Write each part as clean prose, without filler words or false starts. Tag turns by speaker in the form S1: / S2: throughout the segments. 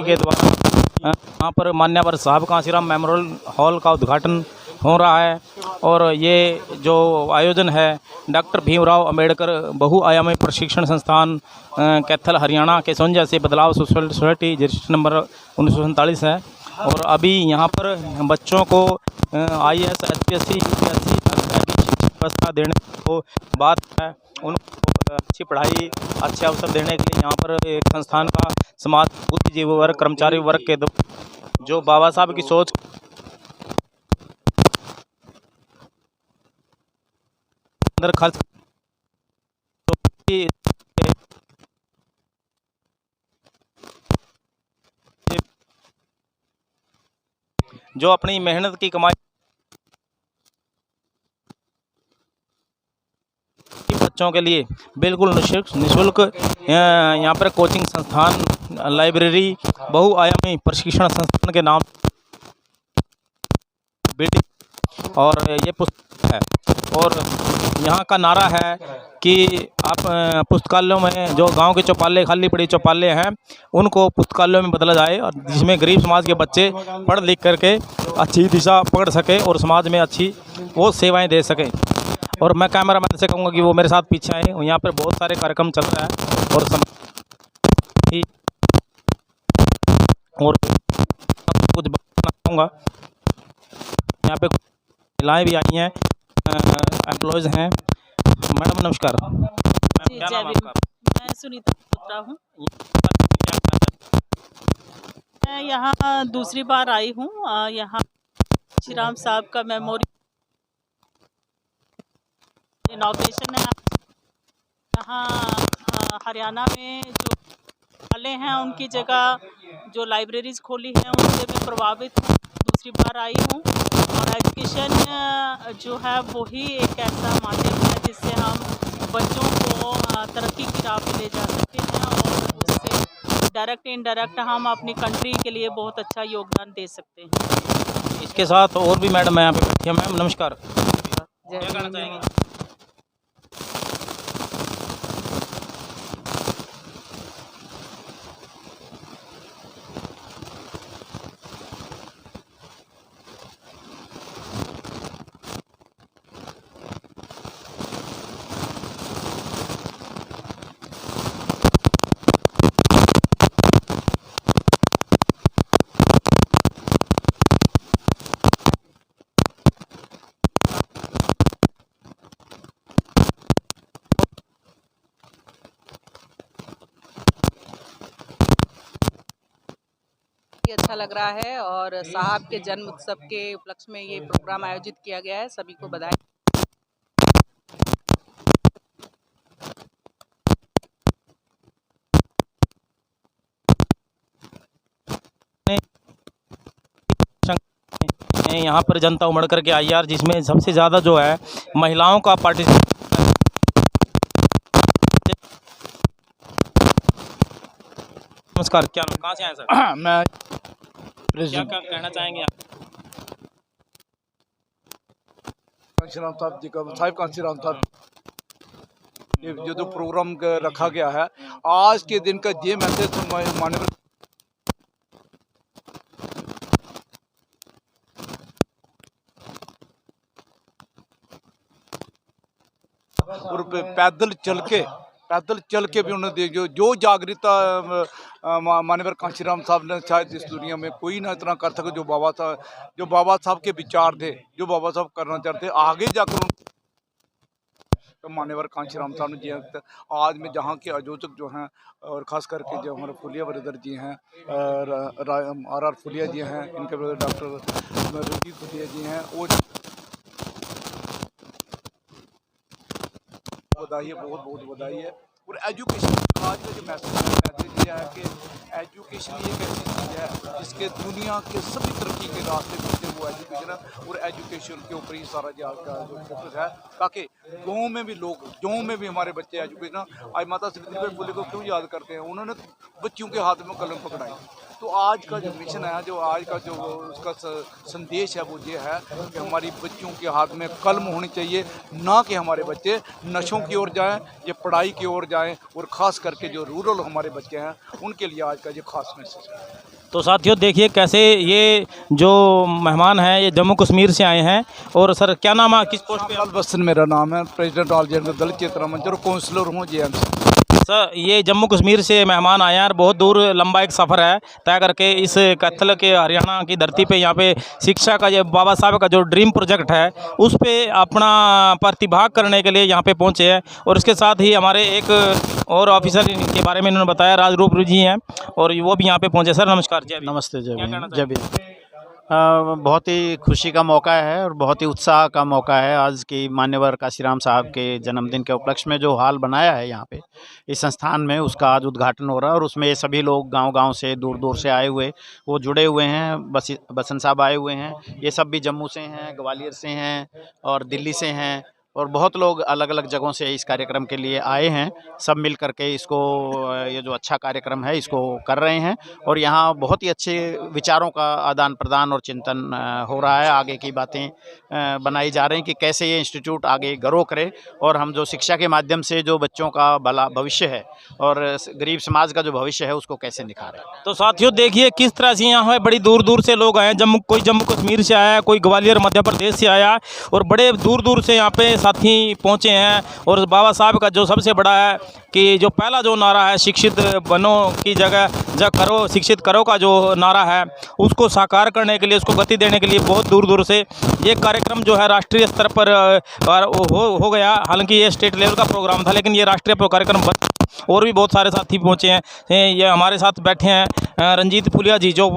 S1: के द्वारा यहाँ पर मान्यवर साहब कांशीराम मेमोरियल हॉल का उद्घाटन हो रहा है। और ये जो आयोजन है डॉक्टर भीमराव अंबेडकर बहुआयामी प्रशिक्षण संस्थान कैथल हरियाणा के सोंजा से बदलाव सोसाइटी रजिस्टर नंबर 1947 है। और अभी यहाँ पर बच्चों को IAS HPSC UPSC व्यवस्था देने को बात है, उनको अच्छी पढ़ाई अच्छे अवसर देने के लिए यहाँ पर एक संस्थान का समाज बुद्धिजीवी वर्ग कर्मचारी वर्ग के जो बाबा साहब की सोच अंदर खर्च जो अपनी मेहनत की कमाई बच्चों के लिए बिल्कुल निःशुल्क यहाँ पर कोचिंग संस्थान लाइब्रेरी बहुआयामी प्रशिक्षण संस्थान के नाम बिल्डिंग और ये पुस्तक है। और यहाँ का नारा है कि आप पुस्तकालयों में जो गांव के चौपाले खाली पड़ी चौपाले हैं उनको पुस्तकालयों में बदला जाए, और जिसमें गरीब समाज के बच्चे पढ़ लिख करके अच्छी दिशा पकड़ सके और समाज में अच्छी वो सेवाएं दे सकें। और मैं कैमरा मैन से कहूँगा कि वो मेरे साथ पीछे आए। यहाँ पर बहुत सारे कार्यक्रम चल रहा है और कुछ बताना चाहूँगा। यहाँ पे महिलाएं भी आई हैं, एम्प्लॉयज़ हैं। मैडम नमस्कार।
S2: जी,
S1: क्या
S2: जय
S1: नाम
S2: भीम।
S1: आपका?
S2: मैं सुनीता मल्होत्रा हूँ। मैं यहाँ दूसरी बार आई हूँ। यहाँ श्री राम साहब का मेमोरियल इनॉग्रेशन है। यहाँ हरियाणा में जो वाले हैं उनकी जगह जो लाइब्रेरीज खोली हैं उनसे मैं प्रभावित हूँ। दूसरी बार आई हूँ और एजुकेशन जो है वही एक ऐसा माध्यम है जिससे हम बच्चों को तरक्की की राह पे ले जा सकते हैं और उससे डायरेक्ट इनडायरेक्ट हम अपनी कंट्री के लिए बहुत अच्छा योगदान दे सकते हैं।
S1: इसके साथ और भी मैडम यहाँ पे बैठी हैं। मैम नमस्कार,
S2: जय
S1: क्या कहना
S2: भीम।
S1: चाहेंगे?
S3: अच्छा लग रहा है और साहब के जन्म उत्सव के उपलक्ष्य में ये प्रोग्राम आयोजित किया गया है। सभी को बधाई।
S1: यहाँ पर जनता उमड़ करके आई है, जिसमें सबसे ज़्यादा जो है महिलाओं का पार्टिसिपेट। नमस्कार, क्या कहाँ से आए सर?
S4: मैं
S1: क्या कहना चाहेंगे आप?
S4: कांशीराम साहब जी का साहिब कांशीराम साहब ये जो प्रोग्राम रखा गया है आज के दिन का ये मैसेज माननीय और पैदल चल के भी उन्होंने जो जागरूकता माननीय कांशीराम साहब ने शायद इस दुनिया में कोई ना इतना कर सके जो बाबा साहब के विचार थे, जो बाबा साहब करना चाहते आगे जाकर तो मान्यवर कांशीराम साहब ने जी आज में जहाँ के आयोजक जो हैं और ख़ास करके जो हमारे फुलिया ब्रदर जी हैं RR फुलिया जी हैं, इनके ब्रदर डॉक्टर रंजीत फुलिया जी हैं, वो बधाई है, बहुत बहुत बधाई है। और एजुकेशन आज का जो मैसेज ये है कि एजुकेशन ये एक ऐसी चीज़ है जिसके दुनिया के सभी तरक्की के रास्ते मिलते वो एजुकेशन है। और एजुकेशन के ऊपर ही सारा आज का जो फोकस है ताकि गाँव में भी हमारे बच्चे एजुकेशन। आज माता सावित्रीबाई फुले को क्यों याद करते हैं? उन्होंने बच्चियों के हाथ में कलम पकड़ाई। तो आज का जो मिशन है, जो आज का जो उसका संदेश है वो ये है कि हमारी बच्चों के हाथ में कलम होनी चाहिए, ना कि हमारे बच्चे नशों की ओर जाएं, ये पढ़ाई की ओर जाएं, और ख़ास करके जो रूरल हमारे बच्चे हैं उनके लिए आज का ये खास मैसेज है।
S1: तो साथियों देखिए कैसे ये जो मेहमान हैं ये जम्मू कश्मीर से आए हैं। और सर क्या नाम है, किस पोस्ट पे आप?
S4: बसन मेरा नाम है, प्रेसिडेंट ऑल जनरल दलित चेतना मंच और काउंसलर हूँ JMC।
S1: सर ये जम्मू कश्मीर से मेहमान आए हैं और बहुत दूर लंबा एक सफ़र है तय करके इस कैथल के हरियाणा की धरती पे यहाँ पे शिक्षा का, ये बाबा साहब का जो ड्रीम प्रोजेक्ट है उस पे अपना प्रतिभाग करने के लिए यहाँ पे पहुँचे हैं। और इसके साथ ही हमारे एक और ऑफिसर के बारे में इन्होंने बताया, राजरूप जी हैं, और वो भी यहाँ पे पहुँचे। सर नमस्कार। जय भीम।
S5: नमस्ते। जय
S1: क्या कहना
S5: भीम। जय भीम। बहुत ही खुशी का मौका है और बहुत ही उत्साह का मौका है। आज की मान्यवर काशीराम साहब के जन्मदिन के उपलक्ष्य में जो हॉल बनाया है यहाँ पे इस संस्थान में, उसका आज उद्घाटन हो रहा है। और उसमें सभी लोग गांव-गांव से, दूर-दूर से आए हुए वो जुड़े हुए हैं। बसन साहब आए हुए हैं, ये सब भी जम्मू से हैं, ग्वालियर से हैं और दिल्ली से हैं, और बहुत लोग अलग अलग जगहों से इस कार्यक्रम के लिए आए हैं। सब मिल करके इसको, ये जो अच्छा कार्यक्रम है इसको कर रहे हैं। और यहाँ बहुत ही अच्छे विचारों का आदान प्रदान और चिंतन हो रहा है। आगे की बातें बनाई जा रही हैं कि कैसे ये इंस्टीट्यूट आगे ग्रो करे और हम जो शिक्षा के माध्यम से जो बच्चों का भला भविष्य है और गरीब समाज का जो भविष्य है उसको कैसे निखारें।
S1: तो साथियों देखिए किस तरह से यहाँ है, बड़ी दूर दूर से लोग आए हैं। कोई जम्मू कश्मीर से आया, कोई ग्वालियर मध्य प्रदेश से आया, और बड़े दूर दूर से यहाँ पे साथी पहुँचे हैं। और बाबा साहब का जो सबसे बड़ा है कि जो पहला जो नारा है, शिक्षित बनो की जगह करो, शिक्षित करो का जो नारा है, उसको साकार करने के लिए, उसको गति देने के लिए बहुत दूर दूर से ये कार्यक्रम जो है राष्ट्रीय स्तर पर हो गया। हालांकि ये स्टेट लेवल का प्रोग्राम था, लेकिन ये राष्ट्रीय कार्यक्रम और भी बहुत सारे साथी पहुँचे हैं। ये हमारे साथ बैठे हैं रंजीत फुलिया जी, जो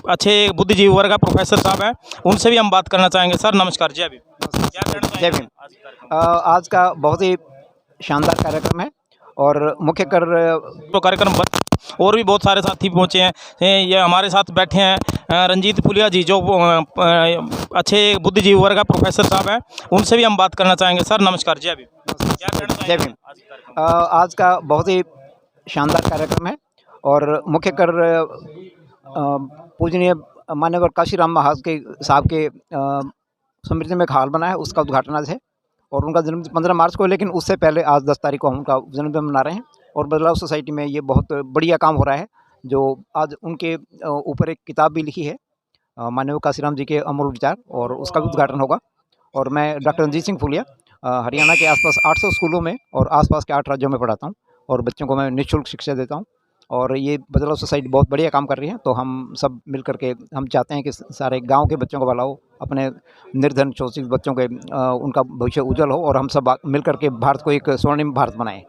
S1: अच्छे बुद्धिजीवी वर्ग का प्रोफेसर साहब हैं, उनसे भी हम बात करना चाहेंगे। सर नमस्कार। जय भीम। क्या कहना
S6: जय
S1: चाहेंगे
S6: भीम। आज का बहुत ही शानदार कार्यक्रम है और मुख्य
S1: कार्यक्रम और भी बहुत सारे साथी पहुँचे हैं। ये हमारे साथ बैठे हैं रंजीत फुलिया जी, जो अच्छे बुद्धिजीवी वर्ग का प्रोफेसर साहब हैं, उनसे भी हम बात करना चाहेंगे। सर नमस्कार। जय भीम। क्या कहना
S6: जय
S1: चाहेंगे
S6: भीम। आज का बहुत ही शानदार कार्यक्रम है और मुख्य पूजनीय मान्यवर काशीराम महाराज के साहब के स्मृति में एक हॉल बना है, उसका उद्घाटन आज है। और उनका जन्मदिन 15 मार्च को है, लेकिन उससे पहले आज 10 तारीख को हम उनका जन्मदिन मना रहे हैं। और बदलाव सोसाइटी में ये बहुत बढ़िया काम हो रहा है। जो आज उनके ऊपर एक किताब भी लिखी है, माननीय काशीराम जी के अमूल विचार, और उसका भी उद्घाटन होगा। और मैं डॉक्टर रंजीत सिंह फुलिया हरियाणा के आसपास 800 स्कूलों में और आसपास के 8 राज्यों में पढ़ाता हूँ और बच्चों को मैं निःशुल्क शिक्षा देता हूँ। और ये बदलाव सोसाइटी बहुत बढ़िया काम कर रही है। तो हम सब मिल करके हम चाहते हैं कि सारे गांव के बच्चों को भला हो, अपने निर्धन शोषित बच्चों के उनका भविष्य उज्जवल हो, और हम सब मिल करके भारत को एक स्वर्णिम भारत बनाएं।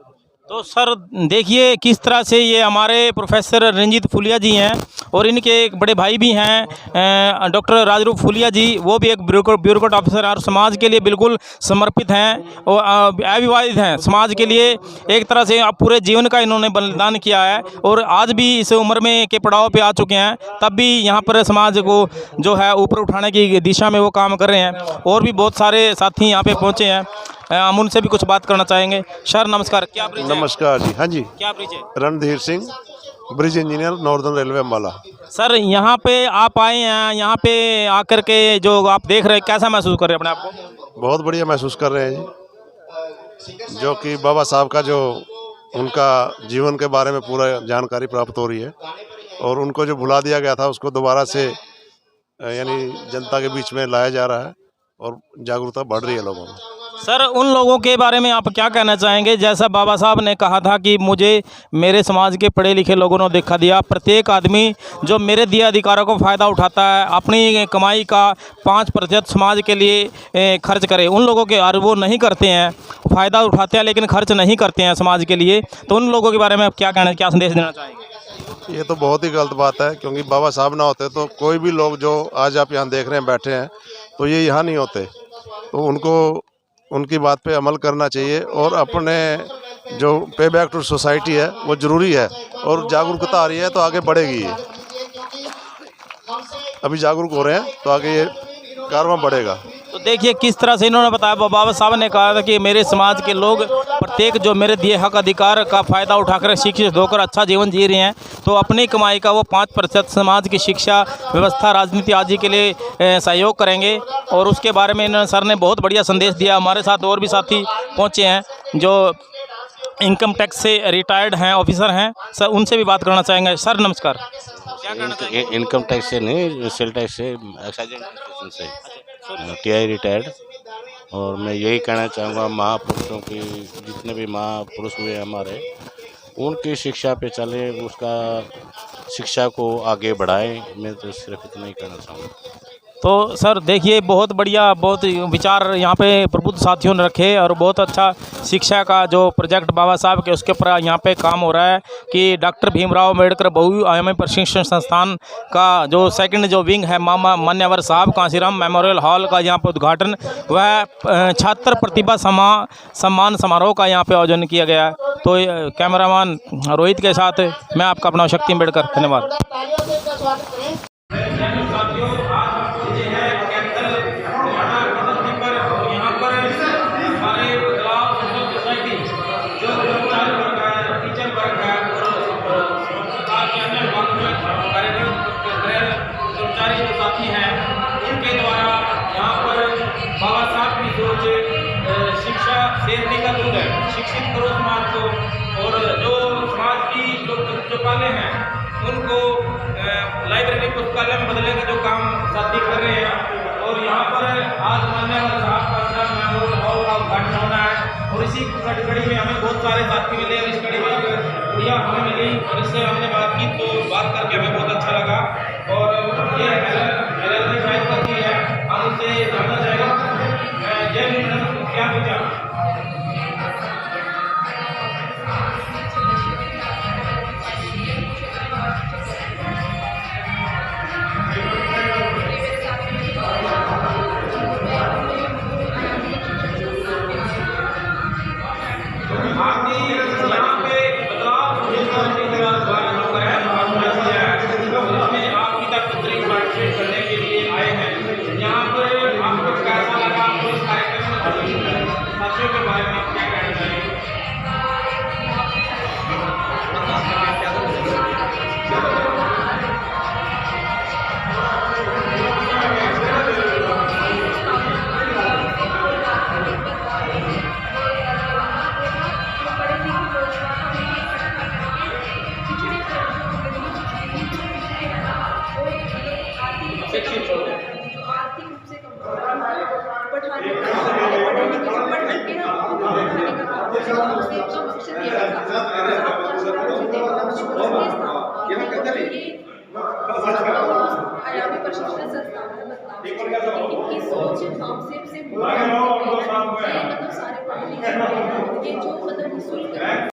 S1: तो सर देखिए किस तरह से ये हमारे प्रोफेसर रंजीत फुलिया जी हैं, और इनके एक बड़े भाई भी हैं डॉक्टर राजरूप फुलिया जी, वो भी एक ब्यूरोक्रेट ऑफिसर और समाज के लिए बिल्कुल समर्पित हैं और अविवाहित हैं। समाज के लिए एक तरह से पूरे जीवन का इन्होंने बलिदान किया है, और आज भी इस उम्र में के पड़ाव पे आ चुके हैं, तब भी यहाँ पर समाज को जो है ऊपर उठाने की दिशा में वो काम कर रहे हैं। और भी बहुत सारे साथी यहाँ पे पहुँचे हैं, हम उनसे भी कुछ बात करना चाहेंगे। सर नमस्कार। क्या परिचय?
S7: नमस्कार जी। हाँ जी,
S1: क्या परिचय?
S7: Randhir Singh, bridge engineer, northern railway Ambala.
S1: Sir यहाँ पे आप आए हैं, यहाँ पे आकर के जो आप देख रहे हैं, कैसा महसूस कर रहे हैं अपने आप को?
S7: बहुत बढ़िया महसूस कर रहे हैं जी, जो कि बाबा साहब का जो उनका जीवन के बारे में पूरा जानकारी प्राप्त हो रही है, और उनको जो भुला दिया गया था उसको दोबारा से यानी जनता के बीच में लाया जा रहा है और जागरूकता बढ़ रही है लोगों में।
S1: सर उन लोगों के बारे में आप क्या कहना चाहेंगे, जैसा बाबा साहब ने कहा था कि मुझे मेरे समाज के पढ़े लिखे लोगों ने दिखा दिया, प्रत्येक आदमी जो मेरे दिए अधिकारों को फ़ायदा उठाता है, अपनी कमाई का 5% समाज के लिए खर्च करे। उन लोगों के और वो नहीं करते हैं, फ़ायदा उठाते हैं लेकिन खर्च नहीं करते हैं समाज के लिए। तो उन लोगों के बारे में आप क्या कहना, क्या संदेश देना चाहेंगे?
S7: ये तो बहुत ही गलत बात है, क्योंकि बाबा साहब ना होते तो कोई भी लोग जो आज आप यहाँ देख रहे हैं बैठे हैं, तो ये यहाँ नहीं होते। तो उनको उनकी बात पे अमल करना चाहिए, और अपने जो पे बैक टू सोसाइटी है वो ज़रूरी है, और जागरूकता आ रही है तो आगे बढ़ेगी। ये अभी जागरूक हो रहे हैं तो आगे ये कारवां बढ़ेगा।
S1: तो देखिए किस तरह से इन्होंने बताया, बाबा साहब ने कहा था कि मेरे समाज के लोग प्रत्येक जो मेरे दिए हक अधिकार का फ़ायदा उठाकर शिक्षित होकर अच्छा जीवन जी रहे हैं, तो अपनी कमाई का वो 5% समाज की शिक्षा व्यवस्था राजनीति आदि के लिए सहयोग करेंगे। और उसके बारे में इन सर ने बहुत बढ़िया संदेश दिया। हमारे साथ और भी साथी पहुँचे हैं जो इनकम टैक्स से रिटायर्ड हैं, ऑफिसर हैं। सर उनसे भी बात करना चाहेंगे। सर नमस्कार, क्या कहना चाहेंगे?
S8: इनकम टैक्स से नहीं, सेल टैक्स से, एक्साइज एडमिनिस्ट्रेशन से टीआई रिटायर्ड। और मैं यही कहना चाहूँगा महापुरुषों की, जितने भी महापुरुष हुए हमारे, उनकी शिक्षा पे चले, उसका शिक्षा को आगे बढ़ाएं। मैं तो सिर्फ इतना ही कहना चाहूँगा।
S1: तो सर देखिए बहुत बढ़िया, बहुत विचार यहाँ पे प्रबुद्ध साथियों ने रखे और बहुत अच्छा शिक्षा का जो प्रोजेक्ट बाबा साहब के उसके ऊपर यहाँ पे काम हो रहा है कि डॉक्टर भीमराव अम्बेडकर बहुआयामी प्रशिक्षण संस्थान का जो सेकंड जो विंग है मान्यवर साहब कांशीराम मेमोरियल हॉल का यहाँ पे उद्घाटन वह छात्र प्रतिभा सम्मान समारोह का यहाँ पे आयोजन किया गया है। तो कैमरामैन रोहित के साथ मैं आपका अपना शक्ति अम्बेडकर, धन्यवाद। शिक्षित करो समाज को, और जो समाज की जो पाले हैं उनको लाइब्रेरी पुस्तकालय में बदलने का जो काम साथी कर रहे हैं। और यहाँ पर आज मान्यवर साहब का मेमोरियल हॉल का उद्घाटन होना है। और इसी कड़ी में हमें बहुत सारे साथी मिले और इस कड़ी में बढ़िया हमें मिली और इससे हमने बात की, तो बात करके